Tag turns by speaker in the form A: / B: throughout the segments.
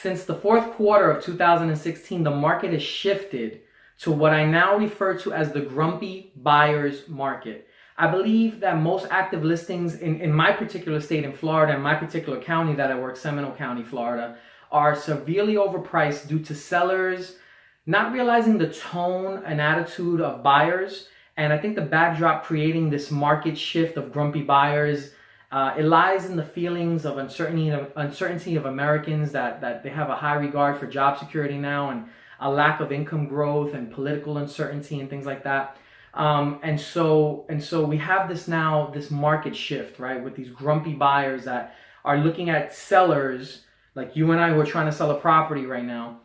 A: since the fourth quarter of 2016, the market has shifted to what I now refer to as the grumpy buyer's market. I believe that most active listings in my particular state in Florida, in my particular county that I work, Seminole County, Florida, are severely overpriced due to sellers not realizing the tone and attitude of buyers. And I think the backdrop creating this market shift of grumpy buyers, it lies in the feelings of uncertainty of Americans that they have a high regard for job security now and a lack of income growth and political uncertainty and things like that. And so we have this market shift, right, with these grumpy buyers that are looking at sellers like you and I who are trying to sell a property right now.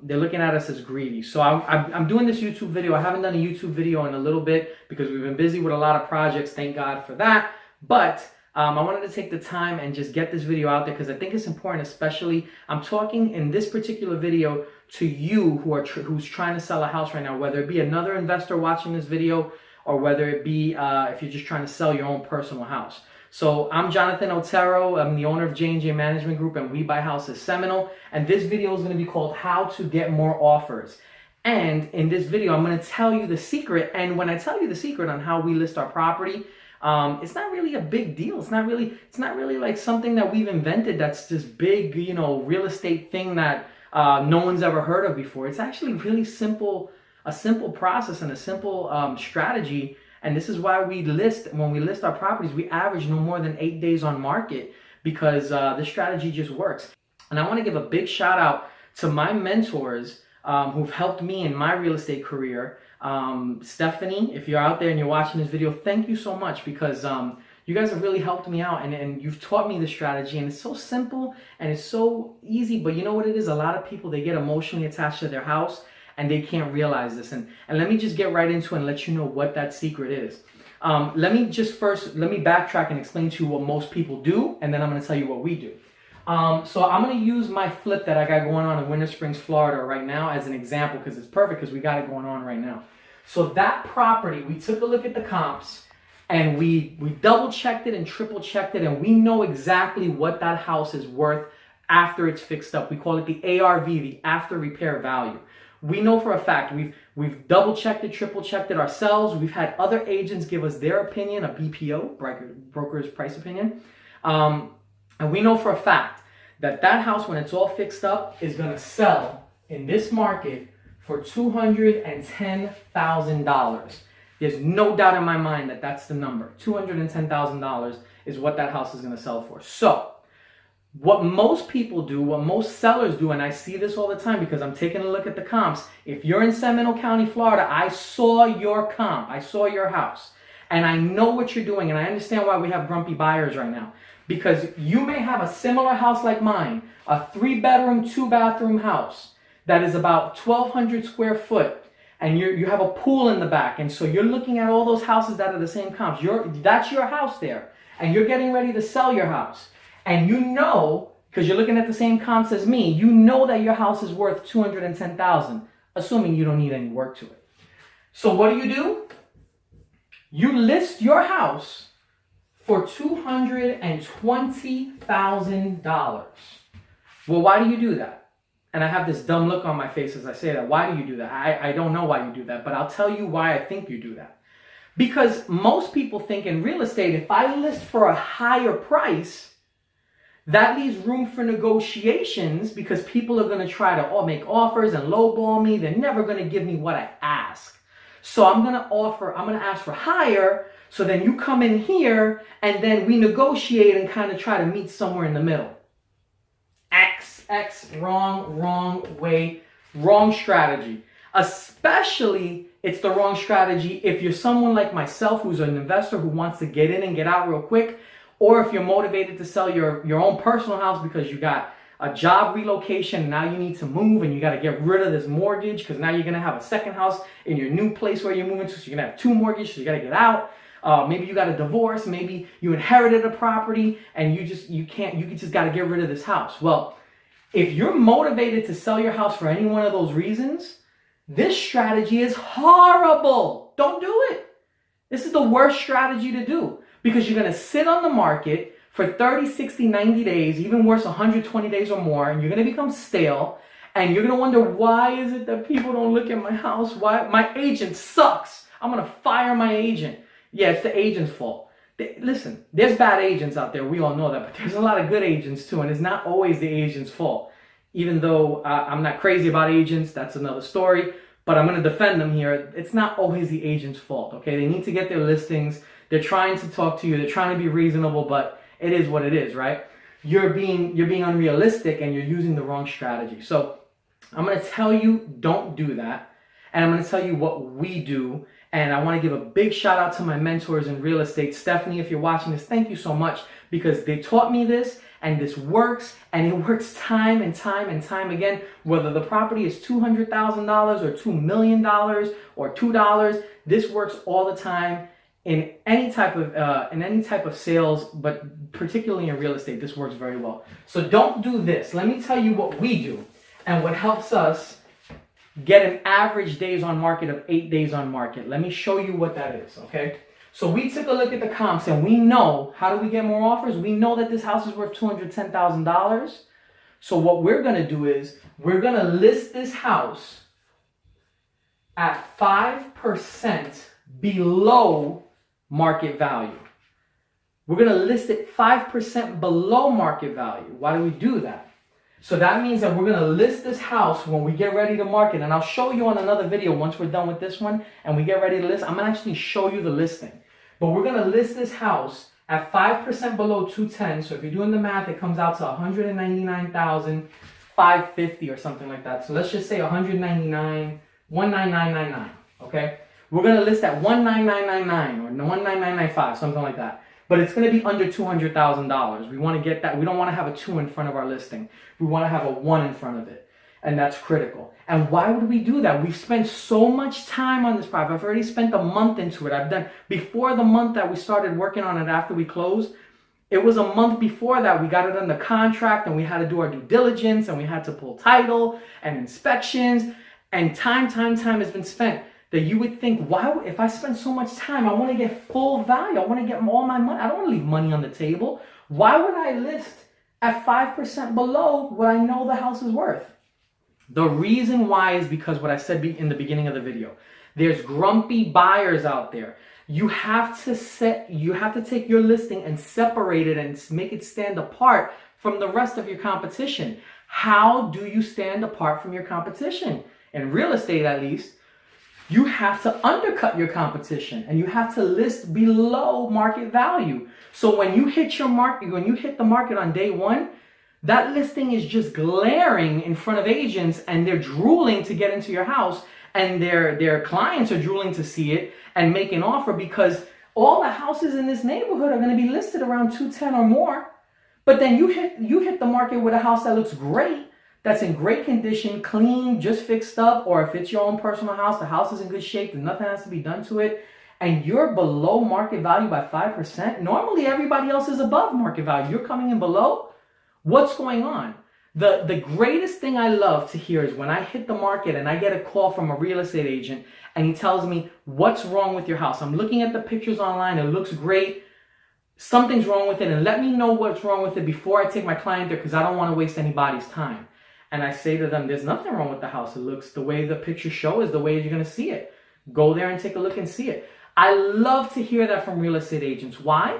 A: They're looking at us as greedy. So I'm doing this YouTube video. I haven't done a YouTube video in a little bit because we've been busy with a lot of projects. Thank God for that. But I wanted to take the time and just get this video out there because I think it's important, especially I'm talking in this particular video to you who's trying to sell a house right now, whether it be another investor watching this video or whether it be if you're just trying to sell your own personal house. So I'm Jonathan Otero. I'm the owner of J&J Management Group and We Buy Houses Seminole. And this video is going to be called How to Get More Offers. And in this video, I'm going to tell you the secret. And when I tell you the secret on how we list our property, it's not really a big deal. It's not really like something that we've invented that's this big, real estate thing that no one's ever heard of before. It's actually really simple, a simple process and a simple strategy. And this is why when we list our properties, we average no more than 8 days on market because this strategy just works. And I want to give a big shout out to my mentors who've helped me in my real estate career. Stephanie, if you're out there and you're watching this video, thank you so much because you guys have really helped me out and you've taught me the strategy, and it's so simple and it's so easy. But you know what it is? A lot of people, they get emotionally attached to their house and they can't realize this. And let me just get right into it and let you know what that secret is. Let me backtrack and explain to you what most people do, and then I'm going to tell you what we do. So I'm going to use my flip that I got going on in Winter Springs, Florida right now as an example because it's perfect because we got it going on right now. So that property, we took a look at the comps and we double checked it and triple checked it, and we know exactly what that house is worth after it's fixed up. We call it the ARV, the after repair value. We know for a fact, we've double checked it, triple checked it ourselves. We've had other agents give us their opinion, a BPO, broker's price opinion. And we know for a fact that house, when it's all fixed up, is going to sell in this market for $210,000. There's no doubt in my mind that that's the number. $210,000 is what that house is going to sell for. So what most people do, what most sellers do, and I see this all the time because I'm taking a look at the comps. If you're in Seminole County, Florida, I saw your comp. I saw your house. And I know what you're doing, and I understand why we have grumpy buyers right now. Because you may have a similar house like mine, a 3-bedroom, 2-bathroom house that is about 1,200 square foot, and you have a pool in the back, and so you're looking at all those houses that are the same comps. That's your house there, and you're getting ready to sell your house. And you know, because you're looking at the same comps as me, you know that your house is worth $210,000, assuming you don't need any work to it. So what do? You list your house for $220,000. Well, why do you do that? And I have this dumb look on my face as I say that. Why do you do that? I don't know why you do that, but I'll tell you why I think you do that. Because most people think in real estate, if I list for a higher price, that leaves room for negotiations because people are going to try to make offers and lowball me. They're never going to give me what I ask. So I'm going to ask for higher. So then you come in here and then we negotiate and kind of try to meet somewhere in the middle. Wrong way, wrong strategy. Especially it's the wrong strategy if you're someone like myself who's an investor who wants to get in and get out real quick, or if you're motivated to sell your own personal house because you got a job relocation and now you need to move and you got to get rid of this mortgage because now you're going to have a second house in your new place where you're moving to, so you're going to have 2 mortgages, so you got to get out. Maybe you got a divorce, maybe you inherited a property and you just got to get rid of this house. Well, if you're motivated to sell your house for any one of those reasons, this strategy is horrible. Don't do it. This is the worst strategy to do because you're going to sit on the market for 30, 60, 90 days, even worse, 120 days or more, and you're going to become stale, and you're going to wonder, why is it that people don't look at my house? Why? My agent sucks. I'm going to fire my agent. Yeah, it's the agent's fault. Listen, there's bad agents out there. We all know that, but there's a lot of good agents too, and it's not always the agent's fault. Even though I'm not crazy about agents, that's another story, but I'm going to defend them here. It's not always the agent's fault, okay? They need to get their listings. They're trying to talk to you. They're trying to be reasonable, but it is what it is, right? You're being unrealistic, and you're using the wrong strategy. So I'm going to tell you, don't do that. And I'm going to tell you what we do. And I want to give a big shout out to my mentors in real estate. Stephanie, if you're watching this, thank you so much, because they taught me this, and this works, and it works time and time and time again. Whether the property is $200,000 or $2 million or $2, this works all the time in any type of sales, but particularly in real estate, this works very well. So don't do this. Let me tell you what we do and what helps us get an average days on market of 8 days on market. Let me show you what that is, okay? So we took a look at the comps, and we know, how do we get more offers? We know that this house is worth $210,000. So what we're going to do is we're going to list this house at 5% below market value. We're going to list it 5% below market value. Why do we do that? So that means that we're going to list this house when we get ready to market. And I'll show you on another video once we're done with this one and we get ready to list. I'm going to actually show you the listing. But we're going to list this house at 5% below 210. So if you're doing the math, it comes out to $199,550 or something like that. So let's just say $199,999. Okay? We're going to list at $199,999 or $199,995, something like that. But it's going to be under $200,000. We want to get that. We don't want to have a 2 in front of our listing. We want to have a 1 in front of it. And that's critical. And why would we do that? We've spent so much time on this property. I've already spent a month into it. I've done, before the month that we started working on it after we closed, it was a month before that we got it under contract, and we had to do our due diligence, and we had to pull title and inspections. And time has been spent. That you would think, why, if I spend so much time, I want to get full value. I want to get all my money. I don't want to leave money on the table. Why would I list at 5% below what I know the house is worth? The reason why is because what I said in the beginning of the video. There's grumpy buyers out there. You have to take your listing and separate it and make it stand apart from the rest of your competition. How do you stand apart from your competition? In real estate, at least, you have to undercut your competition, and you have to list below market value. So when you hit the market on day one, that listing is just glaring in front of agents, and they're drooling to get into your house, and their clients are drooling to see it and make an offer, because all the houses in this neighborhood are going to be listed around 210 or more. But then you hit the market with a house that looks great, that's in great condition, clean, just fixed up, or if it's your own personal house, the house is in good shape and nothing has to be done to it, and you're below market value by 5%. Normally everybody else is above market value. You're coming in below. What's going on? The greatest thing I love to hear is when I hit the market and I get a call from a real estate agent and he tells me, what's wrong with your house? I'm looking at the pictures online. It looks great. Something's wrong with it, and let me know what's wrong with it before I take my client there, because I don't want to waste anybody's time. And I say to them, there's nothing wrong with the house. It looks the way the pictures show is the way you're going to see it. Go there and take a look and see it. I love to hear that from real estate agents. Why?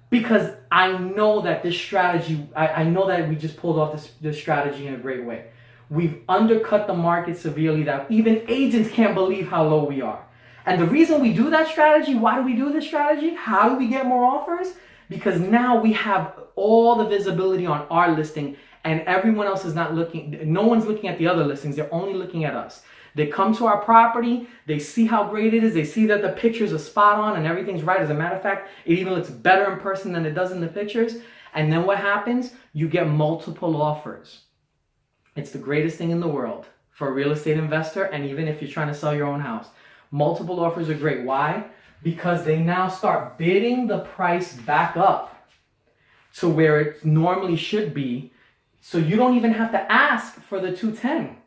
A: Because I know that this strategy, I know that we just pulled off this strategy in a great way. We've undercut the market severely that even agents can't believe how low we are. And the reason we do that strategy, why do we do this strategy? How do we get more offers? Because now we have all the visibility on our listing, and everyone else is not looking. No one's looking at the other listings. They're only looking at us. They come to our property. They see how great it is. They see that the pictures are spot on and everything's right. As a matter of fact, it even looks better in person than it does in the pictures. And then what happens? You get multiple offers. It's the greatest thing in the world for a real estate investor, and even if you're trying to sell your own house. Multiple offers are great. Why? Because they now start bidding the price back up to where it normally should be. So you don't even have to ask for the 210.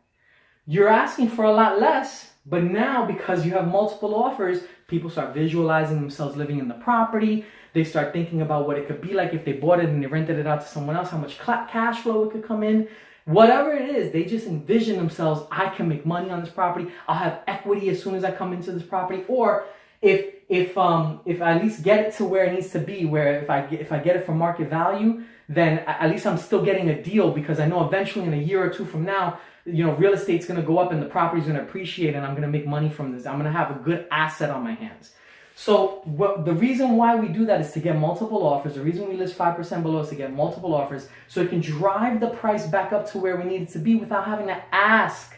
A: You're asking for a lot less, but now because you have multiple offers, people start visualizing themselves living in the property. They start thinking about what it could be like if they bought it and they rented it out to someone else, how much cash flow it could come in. Whatever it is, they just envision themselves, I can make money on this property. I'll have equity as soon as I come into this property. Or if I at least get it to where it needs to be, where if I get it for market value, then at least I'm still getting a deal, because I know eventually in a year or two from now, real estate's going to go up and the property's going to appreciate and I'm going to make money from this. I'm going to have a good asset on my hands. So the reason why we do that is to get multiple offers. The reason we list 5% below is to get multiple offers, so it can drive the price back up to where we need it to be without having to ask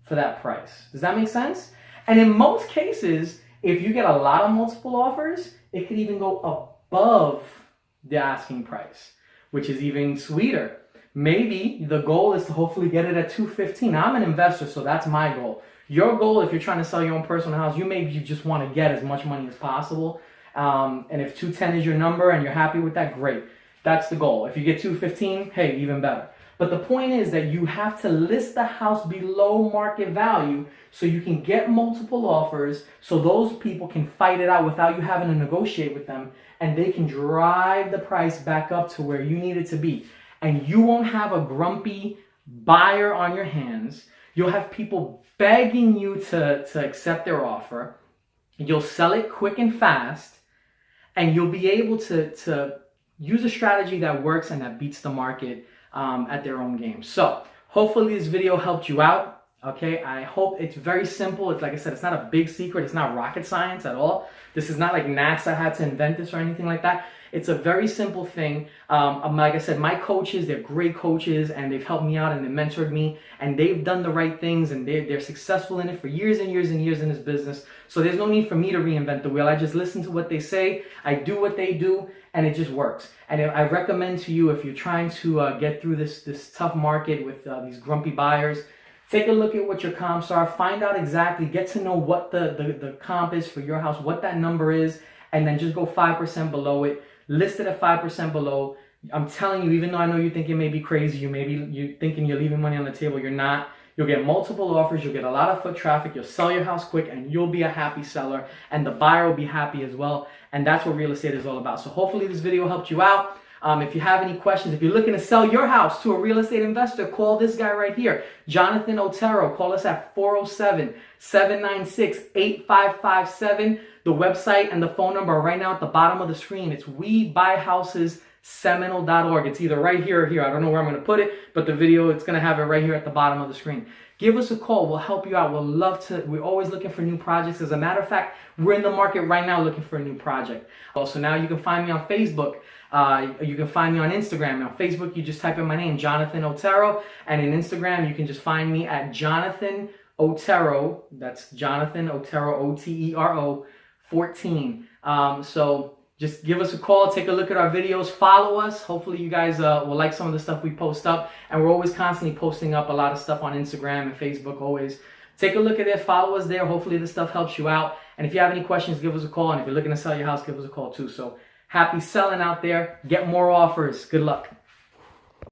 A: for that price. Does that make sense? And in most cases, if you get a lot of multiple offers, it could even go above the asking price, which is even sweeter. Maybe the goal is to hopefully get it at 215. I'm an investor, so that's my goal. Your goal, if you're trying to sell your own personal house, you just want to get as much money as possible. And if 210 is your number and you're happy with that, great. That's the goal. If you get 215, hey, even better. But the point is that you have to list the house below market value so you can get multiple offers, so those people can fight it out without you having to negotiate with them, and they can drive the price back up to where you need it to be. And you won't have a grumpy buyer on your hands. You'll have people begging you to accept their offer. You'll sell it quick and fast, and you'll be able to use a strategy that works and that beats the market at their own game. So hopefully this video helped you out. Okay, I hope it's very simple. It's like I said, it's not a big secret. It's not rocket science at all. This is not like NASA had to invent this or anything like that. It's a very simple thing. Like I said, my coaches, they're great coaches, and they've helped me out and they mentored me, and they've done the right things, and they're successful in it for years and years and years in this business. So there's no need for me to reinvent the wheel. I just listen to what they say, I do what they do, and it just works. And I recommend to you, if you're trying to get through this tough market with these grumpy buyers, take a look at what your comps are, find out exactly, get to know what the comp is for your house, what that number is, and then just go 5% below it. List it at 5% below. I'm telling you, even though I know you think it may be crazy, you're thinking you're leaving money on the table, you're not. You'll get multiple offers, you'll get a lot of foot traffic, you'll sell your house quick, and you'll be a happy seller, and the buyer will be happy as well. And that's what real estate is all about. So hopefully this video helped you out. If you have any questions, if you're looking to sell your house to a real estate investor, call this guy right here, Jonathan Otero. Call us at 407-796-8557. The website and the phone number are right now at the bottom of the screen. It's WeBuyHousesSeminole.org. It's either right here or here. I don't know where I'm going to put it, but the video, it's going to have it right here at the bottom of the screen. Give us a call. We'll help you out. We'll love to. We're always looking for new projects. As a matter of fact, we're in the market right now looking for a new project. Also, now you can find me on Facebook. You can find me on Instagram. On Facebook, you just type in my name, Jonathan Otero. And in Instagram, you can just find me at Jonathan Otero. That's Jonathan Otero, Otero 14. So just give us a call, take a look at our videos, follow us. Hopefully you guys will like some of the stuff we post up. And we're always constantly posting up a lot of stuff on Instagram and Facebook always. Take a look at it, follow us there. Hopefully this stuff helps you out. And if you have any questions, give us a call. And if you're looking to sell your house, give us a call too. So happy selling out there. Get more offers. Good luck.